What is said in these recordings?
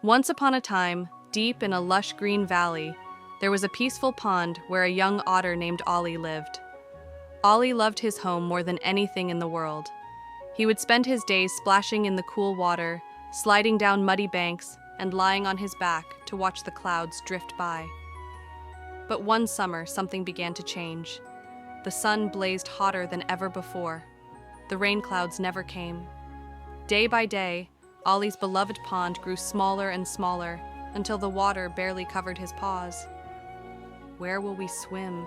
Once upon a time, deep in a lush green valley, there was a peaceful pond where a young otter named Olly lived. Olly loved his home more than anything in the world. He would spend his days splashing in the cool water, sliding down muddy banks, and lying on his back to watch the clouds drift by. But one summer, something began to change. The sun blazed hotter than ever before. The rain clouds never came. Day by day, Olly's beloved pond grew smaller and smaller until the water barely covered his paws. "Where will we swim?"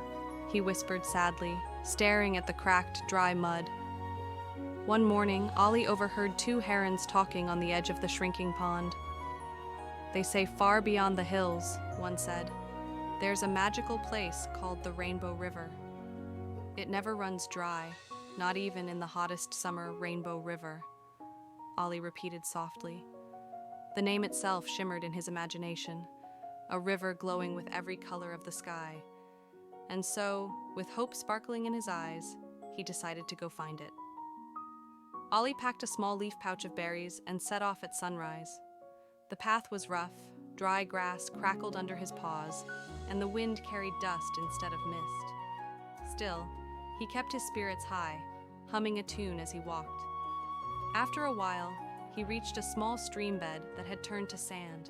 he whispered sadly, staring at the cracked, dry mud. One morning, Olly overheard two herons talking on the edge of the shrinking pond. "They say far beyond the hills," one said, "there's a magical place called the Rainbow River. It never runs dry, not even in the hottest summer Rainbow River," Olly repeated softly. The name itself shimmered in his imagination, a river glowing with every color of the sky. And so, with hope sparkling in his eyes, he decided to go find it. Olly packed a small leaf pouch of berries and set off at sunrise. The path was rough, dry grass crackled under his paws, and the wind carried dust instead of mist. Still, he kept his spirits high, humming a tune as he walked. After a while, he reached a small stream bed that had turned to sand.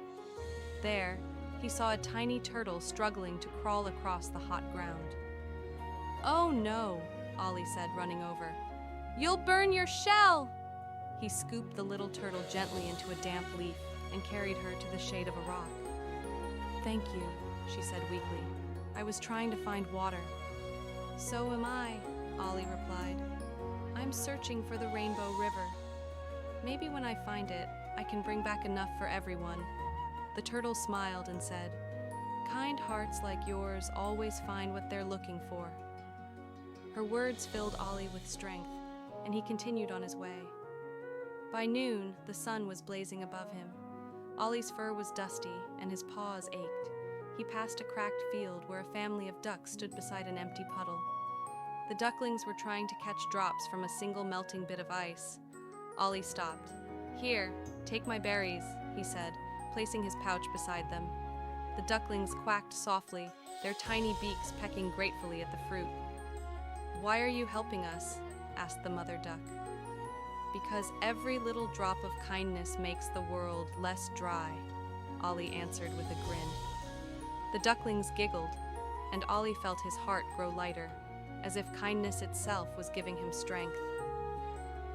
There, he saw a tiny turtle struggling to crawl across the hot ground. "Oh no," Olly said, running over. "You'll burn your shell!" He scooped the little turtle gently into a damp leaf and carried her to the shade of a rock. "Thank you," she said weakly. "I was trying to find water." "So am I," Olly replied. "I'm searching for the Rainbow River. Maybe when I find it, I can bring back enough for everyone." The turtle smiled and said, "Kind hearts like yours always find what they're looking for." Her words filled Olly with strength, and he continued on his way. By noon, the sun was blazing above him. Olly's fur was dusty, and his paws ached. He passed a cracked field where a family of ducks stood beside an empty puddle. The ducklings were trying to catch drops from a single melting bit of ice. Olly stopped. "Here, take my berries," he said, placing his pouch beside them. The ducklings quacked softly, their tiny beaks pecking gratefully at the fruit. "Why are you helping us?" asked the mother duck. "Because every little drop of kindness makes the world less dry," Olly answered with a grin. The ducklings giggled, and Olly felt his heart grow lighter, as if kindness itself was giving him strength.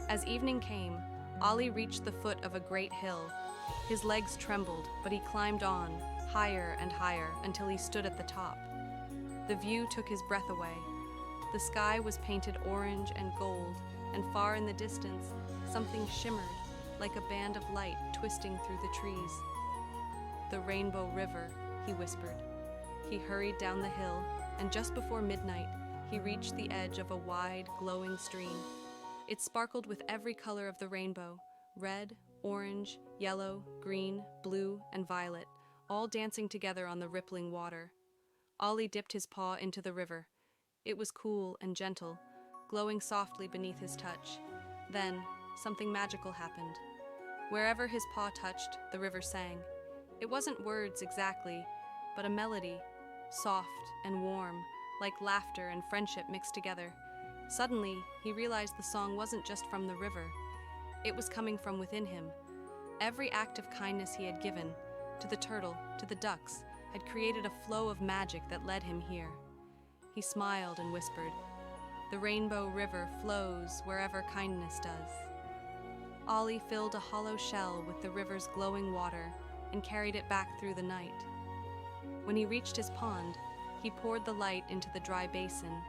As evening came, Olly reached the foot of a great hill. His legs trembled, but he climbed on, higher and higher, until he stood at the top. The view took his breath away. The sky was painted orange and gold, and far in the distance, something shimmered, like a band of light twisting through the trees. "The Rainbow River," he whispered. He hurried down the hill, and just before midnight, he reached the edge of a wide, glowing stream. It sparkled with every color of the rainbow: red, orange, yellow, green, blue, and violet, all dancing together on the rippling water. Olly dipped his paw into the river. It was cool and gentle, glowing softly beneath his touch. Then, something magical happened. Wherever his paw touched, the river sang. It wasn't words exactly, but a melody, soft and warm, like laughter and friendship mixed together. Suddenly, he realized the song wasn't just from the river. It was coming from within him. Every act of kindness he had given, to the turtle, to the ducks, had created a flow of magic that led him here. He smiled and whispered, "The Rainbow River flows wherever kindness does." Olly filled a hollow shell with the river's glowing water and carried it back through the night. When he reached his pond, he poured the light into the dry basin,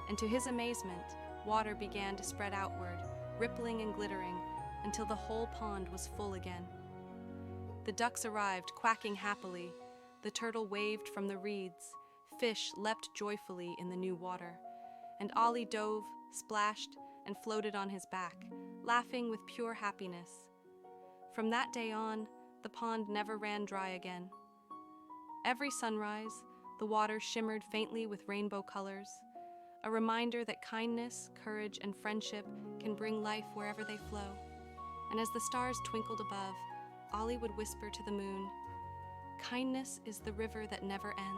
and to his amazement, water began to spread outward, rippling and glittering, until the whole pond was full again. The ducks arrived, quacking happily. The turtle waved from the reeds. Fish leapt joyfully in the new water, and Olly dove, splashed, and floated on his back, laughing with pure happiness. From that day on, the pond never ran dry again. Every sunrise, the water shimmered faintly with rainbow colors, a reminder that kindness, courage, and friendship can bring life wherever they flow. And as the stars twinkled above, Olly would whisper to the moon, "Kindness is the river that never ends."